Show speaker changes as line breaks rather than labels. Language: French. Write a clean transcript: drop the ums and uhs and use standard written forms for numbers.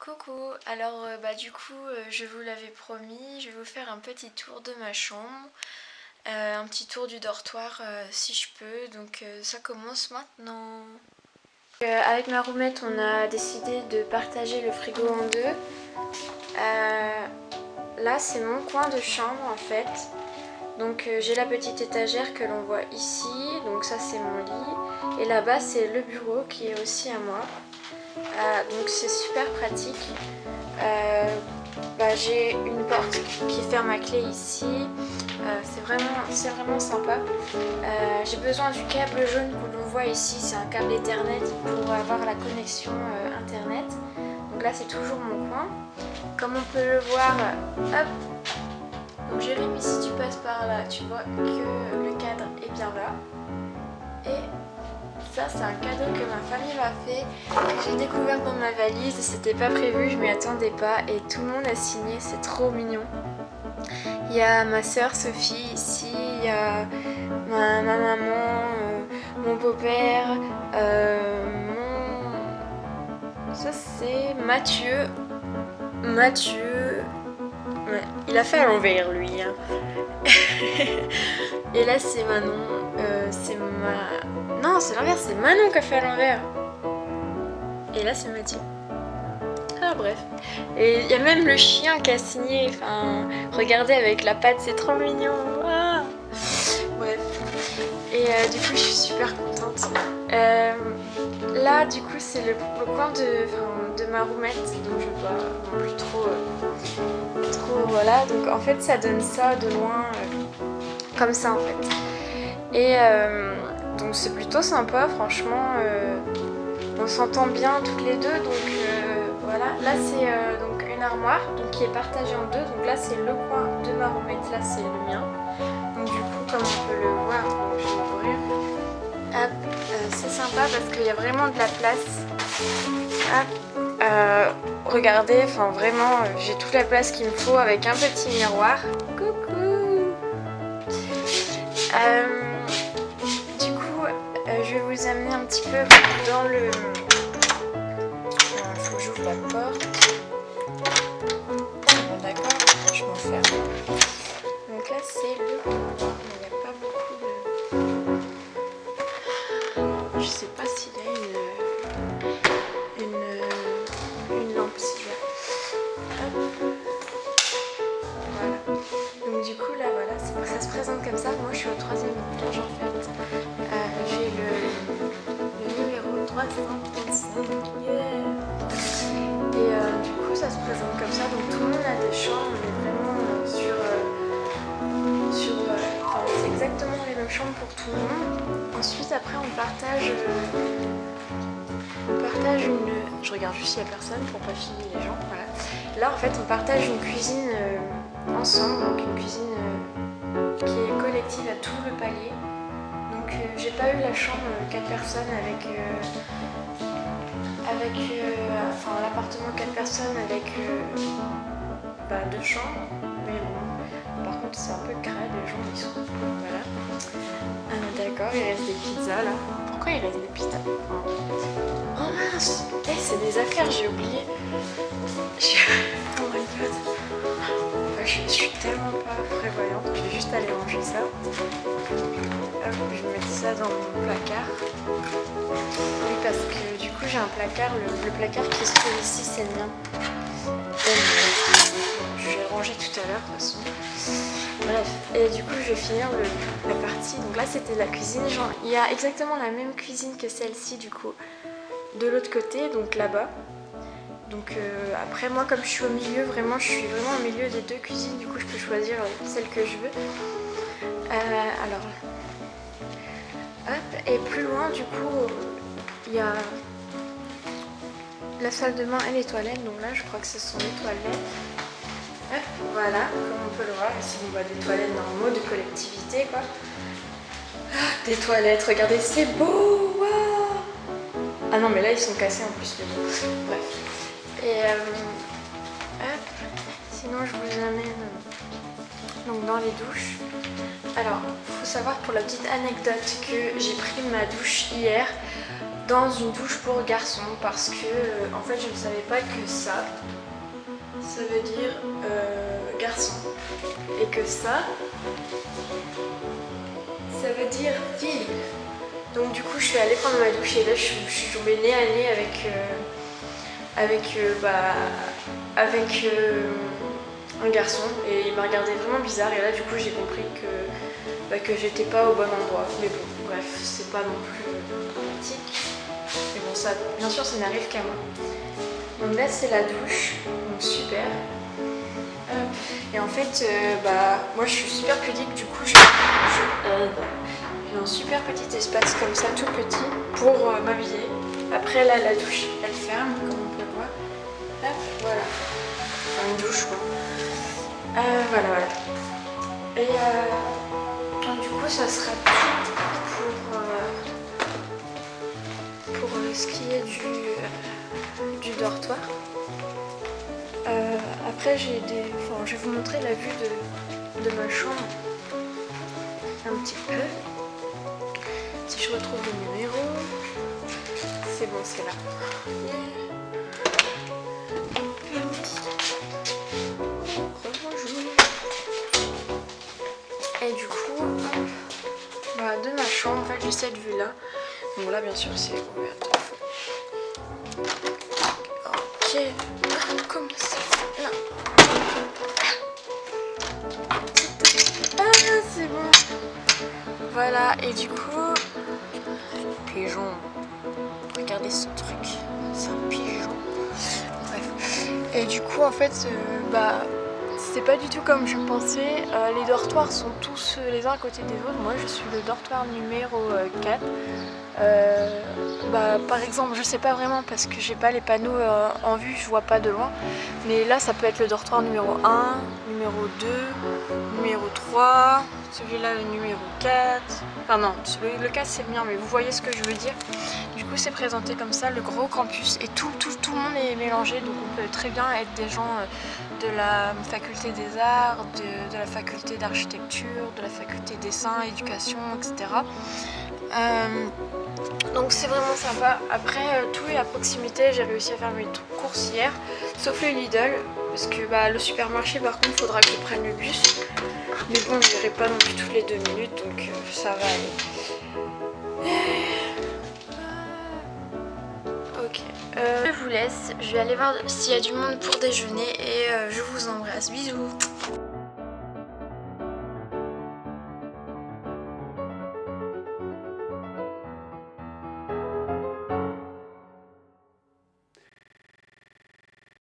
Coucou, alors du coup je vous l'avais promis, je vais vous faire un petit tour de ma chambre, un petit tour du dortoir si je peux, donc ça commence maintenant. Avec ma roommette on a décidé de partager le frigo en deux. Là c'est mon coin de chambre en fait, donc j'ai la petite étagère que l'on voit ici, donc ça c'est mon lit, et là-bas c'est le bureau qui est aussi à moi. Donc c'est super pratique. J'ai une porte qui ferme à clé ici. C'est vraiment sympa. J'ai besoin du câble jaune que l'on voit ici, c'est un câble Ethernet pour avoir la connexion internet. Donc là c'est toujours mon coin. Comme on peut le voir, hop. Donc Jérémy, si tu passes par là, tu vois que le cadre est bien là. Et ça c'est un cadeau que ma famille m'a fait, que j'ai découvert dans ma valise, c'était pas prévu, je m'y attendais pas et tout le monde a signé, c'est trop mignon. Il y a ma soeur Sophie ici, il y a ma maman, mon beau-père, ça c'est Mathieu. Ouais, il a fait à l'envers lui. Hein. Et là c'est Manon, c'est ma... Non, c'est l'inverse, c'est Manon qui a fait à l'envers. Et là, c'est Mathieu. Ah, bref. Et il y a même le chien qui a signé. Enfin, regardez avec la patte, c'est trop mignon. Ah. Bref. Et du coup, je suis super contente. Là, du coup, c'est le coin de ma roommette. Donc, je ne vais pas non plus trop. Voilà. Donc, en fait, ça donne ça de loin. Comme ça, en fait. Et... donc c'est plutôt sympa, franchement, on s'entend bien toutes les deux, donc voilà. Là c'est donc une armoire donc, qui est partagée en deux, donc là c'est le coin de ma roommette, là c'est le mien. Donc du coup comme on peut le voir, donc, je vais ouvrir. Hop, c'est sympa parce qu'il y a vraiment de la place. Hop, regardez, enfin vraiment j'ai toute la place qu'il me faut avec un petit miroir. Coucou. Je vais vous amener un petit peu dans le... Il faut que j'ouvre la porte. Bon, d'accord, je m'enferme. Donc là c'est le couloir, mais il n'y a pas beaucoup de... Je sais pas s'il y a une lampe s'il y a. Hop. Voilà. Donc du coup là voilà, ça se présente comme ça. Moi je suis au 3e étage en fait. J'ai le numéro 335. Yeah. Et du coup ça se présente comme ça. Donc tout le monde a des chambres. On est vraiment enfin, c'est exactement les mêmes chambres pour tout le monde. Ensuite après on partage une... Je regarde juste s'il n'y a personne pour pas filmer les gens. Voilà. Là en fait on partage une cuisine ensemble. Donc une cuisine qui est collective à tout le palier. Donc j'ai pas eu la chambre 4 personnes avec l'appartement 4 personnes avec 2 chambres. Mais bon, par contre c'est un peu crade, les gens ils sont... Voilà. D'accord, il reste des pizzas là. Pourquoi il reste des pizzas? Oh mince, c'est des affaires, j'ai oublié. Oh my god. Je suis tellement pas prévoyante, je vais juste aller ranger ça. Hop, je vais mettre ça dans mon placard. Oui, parce que du coup j'ai un placard, le placard qui se trouve ici c'est le mien. Je vais le ranger tout à l'heure de toute façon. Bref, et du coup je vais finir la partie. Donc là c'était la cuisine, genre, il y a exactement la même cuisine que celle-ci du coup de l'autre côté, donc là-bas. Donc après moi comme je suis au milieu, je suis vraiment au milieu des deux cuisines, du coup je peux choisir celle que je veux. Alors, hop, et plus loin du coup il y a la salle de bain et les toilettes, donc là je crois que ce sont les toilettes. Hop, voilà, comme on peut le voir, ici on voit des toilettes normaux de collectivité quoi. Des toilettes, regardez c'est beau, wow. Ah non mais là ils sont cassés en plus les deux. Bref. Et hop, sinon je vous amène donc dans les douches. Alors, il faut savoir pour la petite anecdote que j'ai pris ma douche hier dans une douche pour garçons parce que en fait je ne savais pas que ça veut dire garçon et que ça veut dire fille. Donc du coup je suis allée prendre ma douche et là je suis tombée nez à nez avec un garçon et il m'a regardé vraiment bizarre et là du coup j'ai compris que j'étais pas au bon endroit. Mais bon bref, c'est pas non plus dramatique. Mais bon ça, bien sûr ça n'arrive qu'à moi. Donc là c'est la douche, donc super. Et en fait moi je suis super pudique, du coup j'ai un super petit espace comme ça tout petit pour m'habiller. Après là la douche elle ferme comme on peut voir. Hop, voilà. Enfin, une douche quoi. Voilà. Et donc du coup ça sera tout pour ce qui est du dortoir. Après je vais vous montrer la vue de ma chambre un petit peu. Si je retrouve le numéro, c'est bon, c'est là. Et du coup, de ma chambre, en fait, j'ai cette vue-là. Donc là, bien sûr, c'est ouvert. Ok. Comment ça? Là. C'est bon. Voilà, et du coup, pigeon. Regardez ce truc, c'est un pigeon. Bref. Et du coup, en fait, c'est pas du tout comme je pensais. Les dortoirs sont tous les uns à côté des autres. Moi, je suis le dortoir numéro 4. Par exemple, je sais pas vraiment parce que j'ai pas les panneaux en vue, je vois pas de loin. Mais là, ça peut être le dortoir numéro 1, numéro 2, numéro 3, celui-là le numéro 4. Enfin non, le 4 c'est bien, mais vous voyez ce que je veux dire. Du coup, c'est présenté comme ça, le gros campus, et tout le monde est mélangé, donc on peut très bien être des gens de la faculté des arts, de la faculté d'architecture, de la faculté dessin, éducation, etc. Donc c'est vraiment sympa. Après, tout est à proximité, j'ai réussi à faire mes courses hier, sauf le Lidl, parce que le supermarché, par contre, il faudra que je prenne le bus. Mais bon, je n'irai pas non plus toutes les 2 minutes, donc ça va aller. Ok, je vous laisse, je vais aller voir s'il y a du monde pour déjeuner et je vous embrasse, bisous.